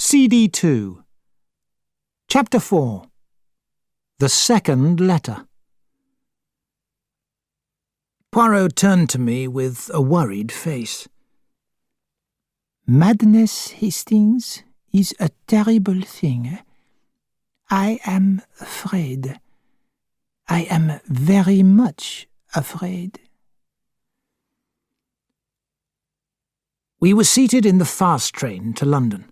CD2 Chapter 4 The Second Letter. Poirot turned to me with a worried face. Madness, Hastings, is a terrible thing. I am afraid. I am very much afraid. We were seated in the fast train to London.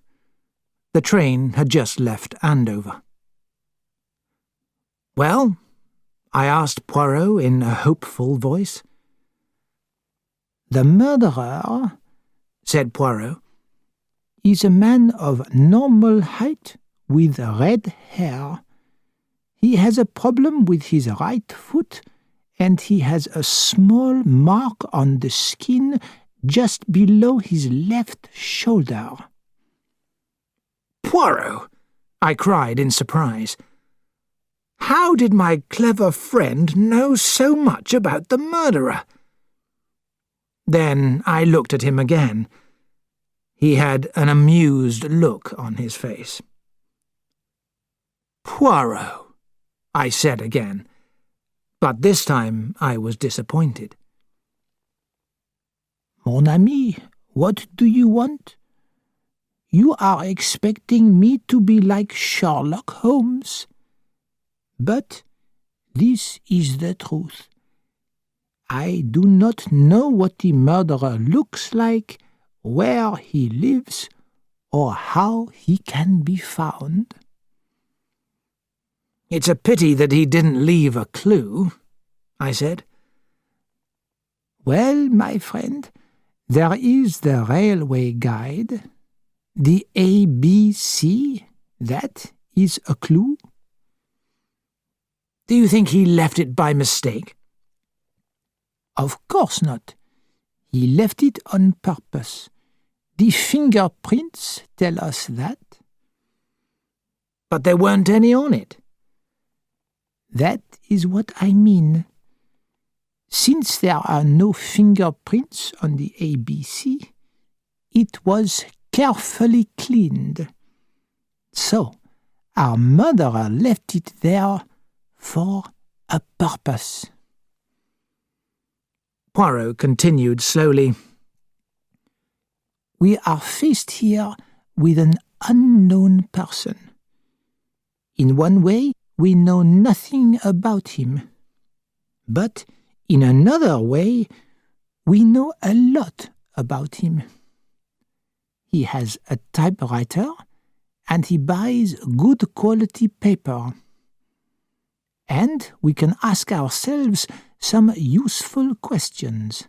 The train had just left Andover. "Well?" I asked Poirot in a hopeful voice. "The murderer," said Poirot, "is a man of normal height with red hair. He has a problem with his right foot, and he has a small mark on the skin just below his left shoulder." "Poirot!" I cried in surprise. "How did my clever friend know so much about the murderer?" Then I looked at him again. He had an amused look on his face. "Poirot," I said again, but this time I was disappointed. "Mon ami, what do you want? You are expecting me to be like Sherlock Holmes. But this is the truth. I do not know what the murderer looks like, where he lives, or how he can be found." "It's a pity that he didn't leave a clue," I said. "Well, my friend, there is the railway guide. The ABC, that is a clue." "Do you think he left it by mistake?" "Of course not. He left it on purpose. The fingerprints tell us that." "But there weren't any on it." "That is what I mean. Since there are no fingerprints on the ABC, it was carefully cleaned. So, our murderer left it there for a purpose." Poirot continued slowly. "We are faced here with an unknown person. In one way, we know nothing about him. But in another way, we know a lot about him. He has a typewriter, and he buys good quality paper. And we can ask ourselves some useful questions.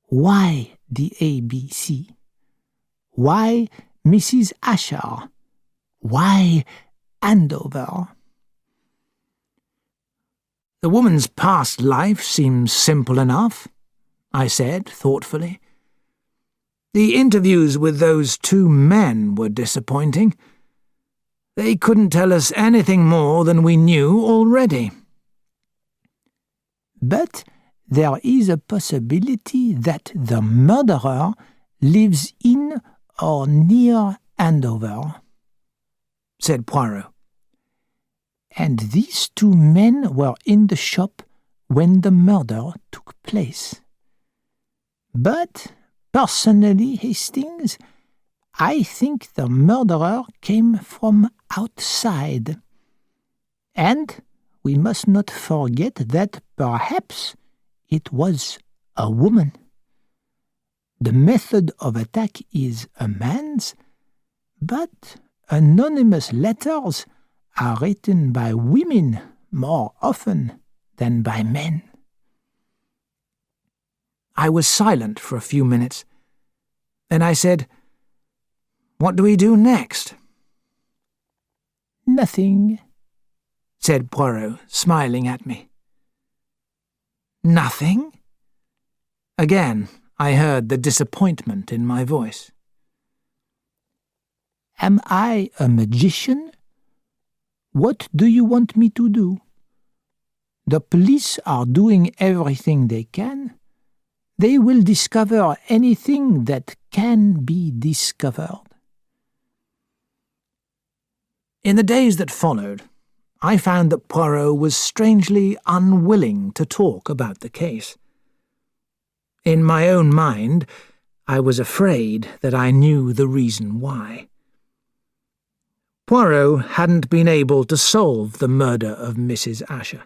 Why the ABC? Why Mrs. Asher? Why Andover?" "The woman's past life seems simple enough," I said thoughtfully. "The interviews with those two men were disappointing. They couldn't tell us anything more than we knew already." "But there is a possibility that the murderer lives in or near Andover," said Poirot. "And these two men were in the shop when the murder took place. But, personally, Hastings, I think the murderer came from outside. And we must not forget that perhaps it was a woman. The method of attack is a man's, but anonymous letters are written by women more often than by men." I was silent for a few minutes. Then I said, "What do we do next?" "Nothing," said Poirot, smiling at me. "Nothing?" Again, I heard the disappointment in my voice. "Am I a magician? What do you want me to do? The police are doing everything they can. They will discover anything that can be discovered. In the days that followed, I found that Poirot was strangely unwilling to talk about the case. In my own mind, I was afraid that I knew the reason why. Poirot hadn't been able to solve the murder of Mrs. Asher.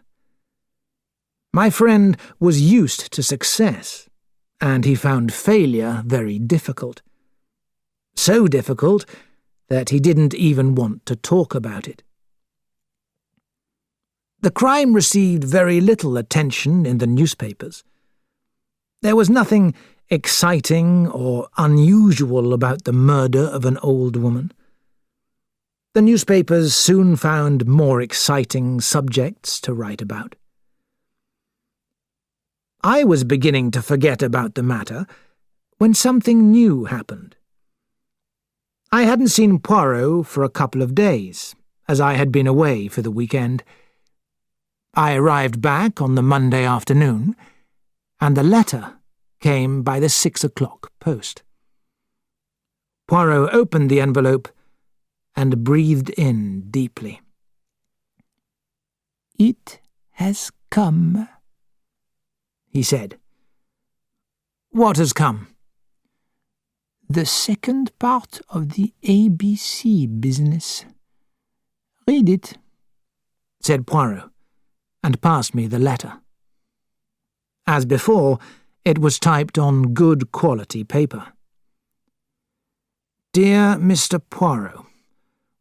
My friend was used to success, and he found failure very difficult. So difficult that he didn't even want to talk about it. The crime received very little attention in the newspapers. There was nothing exciting or unusual about the murder of an old woman. The newspapers soon found more exciting subjects to write about. I was beginning to forget about the matter when something new happened. I hadn't seen Poirot for a couple of days, as I had been away for the weekend. I arrived back on the Monday afternoon, and the letter came by the 6 o'clock post. Poirot opened the envelope and breathed in deeply. "It has come," he said. "What has come?" "The second part of the ABC business. Read it," said Poirot, and passed me the letter. As before, it was typed on good quality paper. "Dear Mr. Poirot,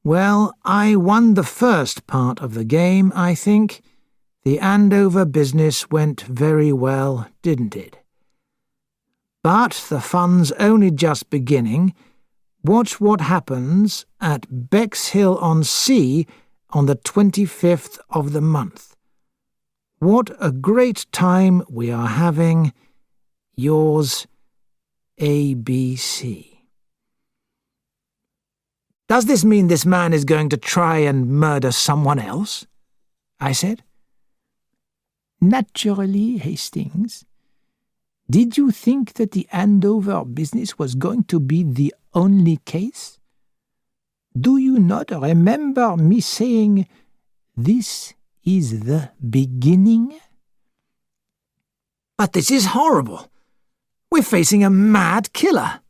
well, I won the first part of the game, I think. The Andover business went very well, didn't it? But the fun's only just beginning. Watch what happens at Bexhill-on-Sea on the 25th of the month. What a great time we are having. Yours, ABC." "Does this mean this man is going to try and murder someone else?" I said. "Naturally, Hastings. Did you think that the Andover business was going to be the only case? Do you not remember me saying, 'This is the beginning'?" "But this is horrible. We're facing a mad killer."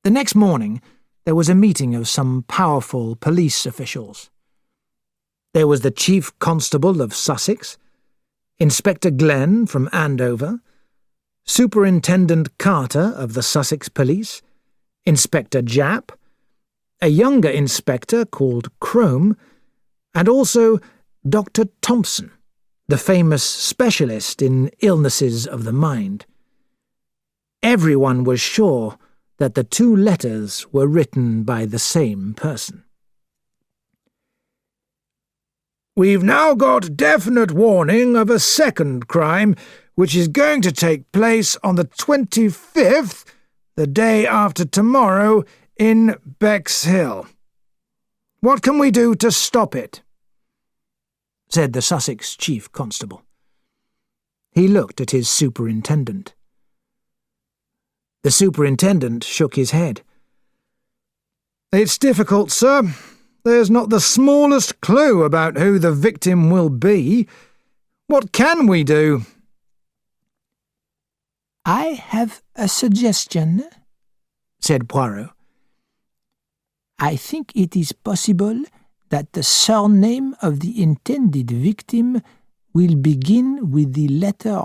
The next morning, there was a meeting of some powerful police officials. There was the Chief Constable of Sussex, Inspector Glenn from Andover, Superintendent Carter of the Sussex Police, Inspector Japp, a younger inspector called Crome, and also Dr. Thompson, the famous specialist in illnesses of the mind. Everyone was sure that the two letters were written by the same person. "We've now got definite warning of a second crime which is going to take place on the 25th, the day after tomorrow, in Bexhill. What can we do to stop it?" said the Sussex Chief Constable. He looked at his superintendent. The superintendent shook his head. "It's difficult, sir. There's not the smallest clue about who the victim will be. What can we do?" "I have a suggestion," said Poirot. "I think it is possible that the surname of the intended victim will begin with the letter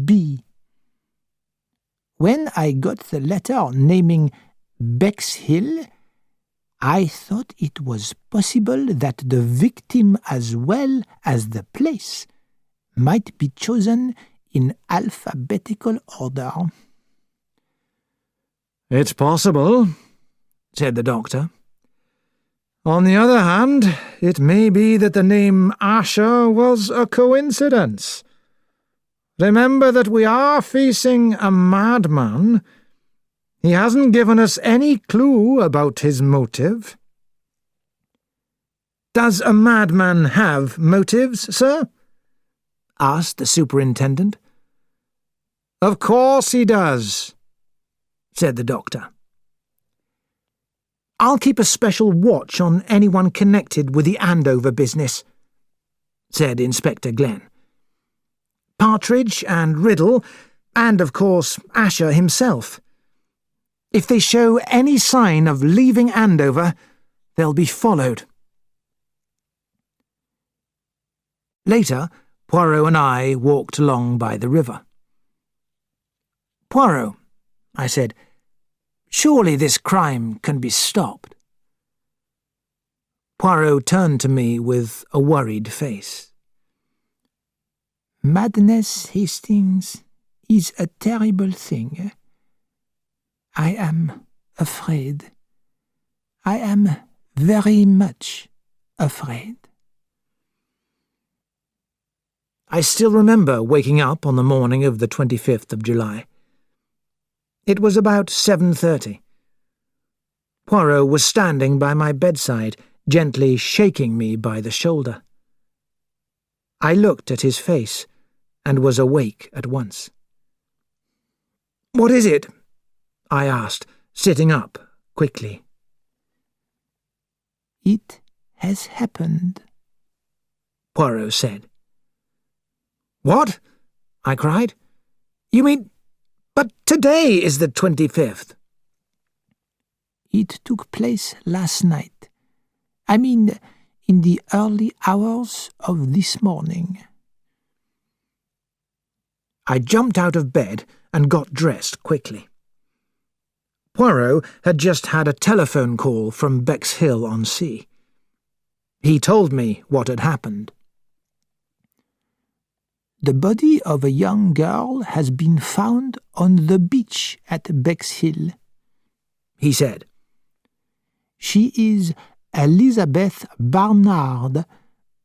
B. When I got the letter naming Bexhill, I thought it was possible that the victim as well as the place might be chosen in alphabetical order." "It's possible," said the doctor. "On the other hand, it may be that the name Asher was a coincidence. Remember that we are facing a madman. He hasn't given us any clue about his motive." "Does a madman have motives, sir?" asked the superintendent. "Of course he does," said the doctor. I'll keep a special watch on anyone connected with the Andover business," said Inspector Glenn. "Partridge and Riddle, and, of course, Asher himself. If they show any sign of leaving Andover, they'll be followed." Later, Poirot and I walked along by the river. "Poirot," I said, "surely this crime can be stopped." Poirot turned to me with a worried face. "Madness, Hastings, is a terrible thing. I am afraid. I am very much afraid." I still remember waking up on the morning of the 25th of July. It was about 7:30. Poirot was standing by my bedside, gently shaking me by the shoulder. I looked at his face and was awake at once. "What is it?" I asked, sitting up quickly. "It has happened," Poirot said. "What?" I cried. "You mean, but today is the 25th. "It took place last night. I mean, in the early hours of this morning." I jumped out of bed and got dressed quickly. Poirot had just had a telephone call from Bexhill-on-Sea. He told me what had happened. "The body of a young girl has been found on the beach at Bexhill," he said. "She is Elizabeth Barnard,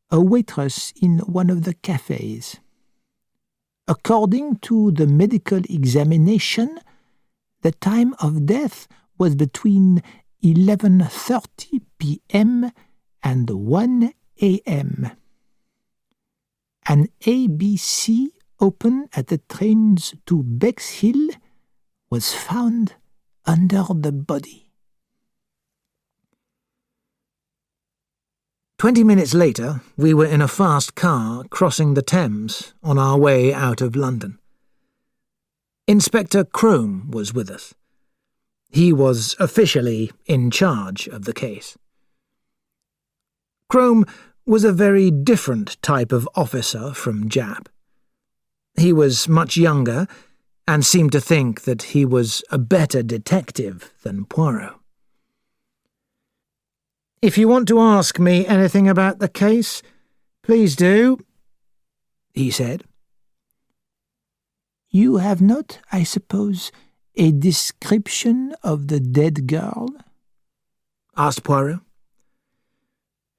a waitress in one of the cafes. According to the medical examination, the time of death was between 11:30 p.m. and 1 a.m. An ABC open at the trains to Bexhill was found under the body." 20 minutes later, we were in a fast car crossing the Thames on our way out of London. Inspector Crome was with us. He was officially in charge of the case. Crome was a very different type of officer from Japp. He was much younger and seemed to think that he was a better detective than Poirot. "If you want to ask me anything about the case, please do," he said. "You have not, I suppose, a description of the dead girl?" asked Poirot.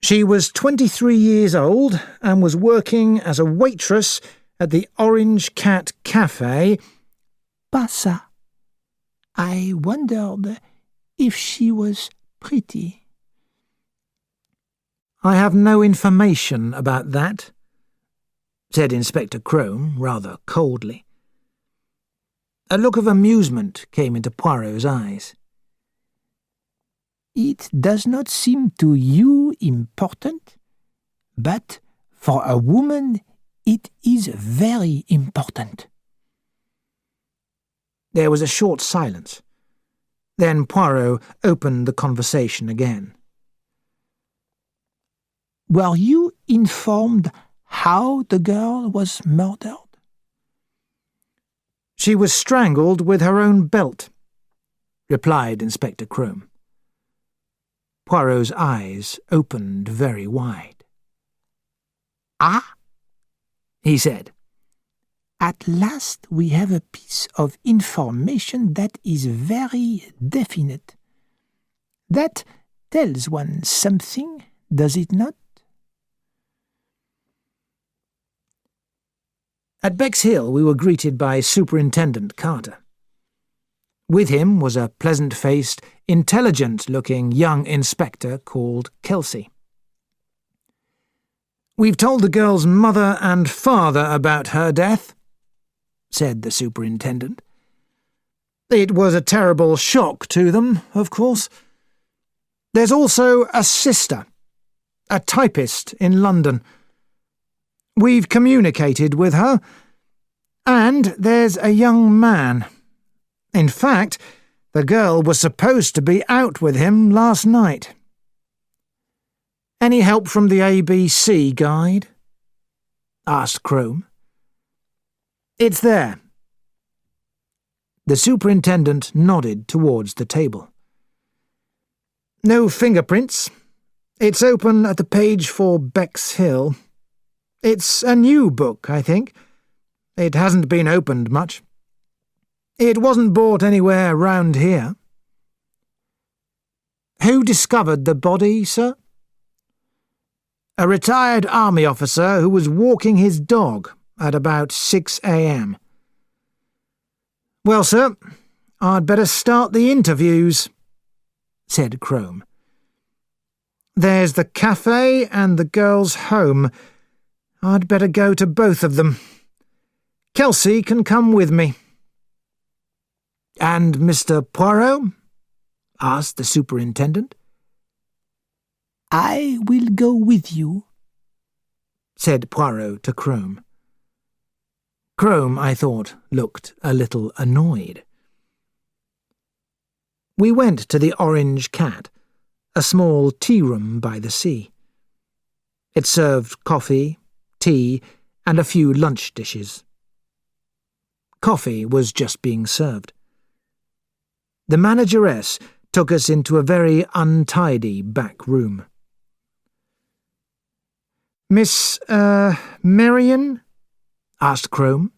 "She was 23 years old and was working as a waitress at the Orange Cat Cafe." "Pas ça. I wondered if she was pretty." "I have no information about that," said Inspector Crome rather coldly. A look of amusement came into Poirot's eyes. "It does not seem to you important, but for a woman it is very important." There was a short silence. Then Poirot opened the conversation again. "Were you informed how the girl was murdered?" "She was strangled with her own belt," replied Inspector Crome. Poirot's eyes opened very wide. "Ah," he said. "At last we have a piece of information that is very definite. That tells one something, does it not?" At Bexhill we were greeted by Superintendent Carter. With him was a pleasant-faced, intelligent-looking young inspector called Kelsey. "We've told the girl's mother and father about her death," said the superintendent. "It was a terrible shock to them, of course. There's also a sister, a typist in London. We've communicated with her, and there's a young man. In fact, the girl was supposed to be out with him last night. Any help from the ABC guide? Asked Crome. It's there. The superintendent nodded towards the table. No fingerprints. It's open at the page for Bexhill. It's a new book, I think. It hasn't been opened much. It wasn't bought anywhere round here. Who discovered the body, sir? A retired army officer who was walking his dog at about 6 a.m. Well, sir, I'd better start the interviews, said Crome. There's the cafe and the girl's home. I'd better go to both of them. Kelsey can come with me. And Mr. Poirot? Asked the superintendent. I will go with you, said Poirot to Crome. Crome, I thought, looked a little annoyed. We went to the Orange Cat, a small tea-room by the sea. It served coffee, tea, and a few lunch dishes. Coffee was just being served. The manageress took us into a very untidy back room. Miss, Marion? Asked Crome.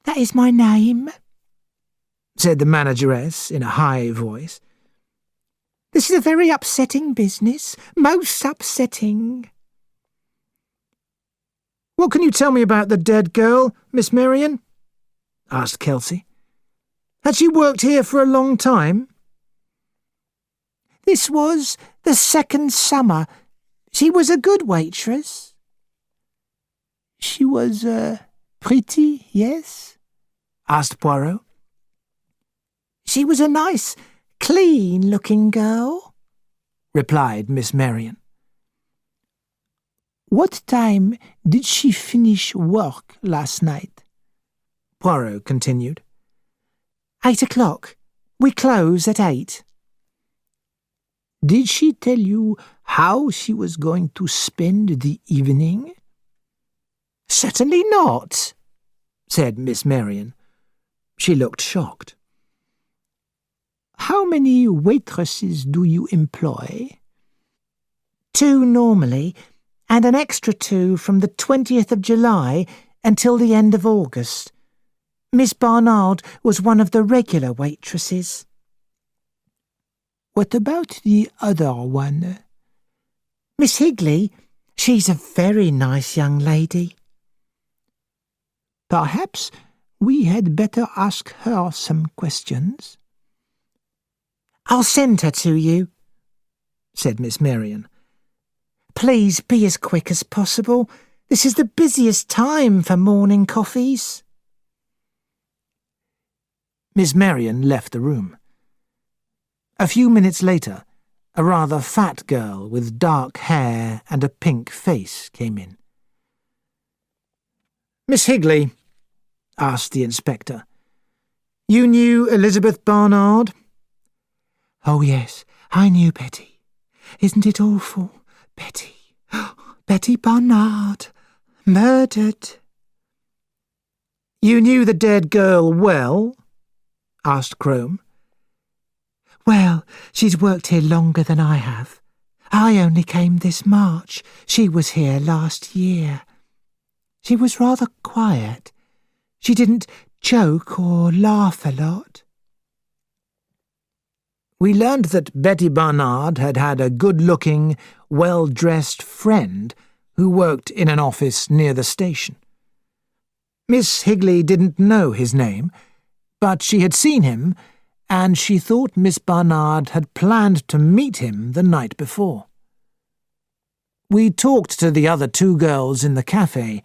That is my name, said the manageress in a high voice. This is a very upsetting business, most upsetting. What can you tell me about the dead girl, Miss Marion? Asked Kelsey. Had she worked here for a long time? This was the second summer. She was a good waitress. She was, pretty, yes? Asked Poirot. She was a nice, clean-looking girl, replied Miss Marion. What time did she finish work last night? Poirot continued. 8 o'clock. We close at 8. Did she tell you how she was going to spend the evening? Certainly not, said Miss Marion. She looked shocked. How many waitresses do you employ? 2 normally, and an extra 2 from the 20th of July until the end of August. Miss Barnard was one of the regular waitresses. What about the other one? Miss Higley. She's a very nice young lady. Perhaps we had better ask her some questions. I'll send her to you, said Miss Marion. Please be as quick as possible. This is the busiest time for morning coffees. Miss Marion left the room. A few minutes later, a rather fat girl with dark hair and a pink face came in. Miss Higley, asked the inspector, you knew Elizabeth Barnard? Oh, yes, I knew Betty. Isn't it awful? Betty. Betty Barnard. Murdered. You knew the dead girl well? Asked Crome. Well, she's worked here longer than I have. I only came this March. She was here last year. She was rather quiet. She didn't joke or laugh a lot. We learned that Betty Barnard had had a good-looking, well-dressed friend who worked in an office near the station. Miss Higley didn't know his name, but she had seen him, and she thought Miss Barnard had planned to meet him the night before. We talked to the other 2 girls in the cafe,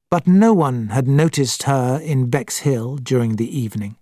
but no one had noticed her in Bexhill during the evening.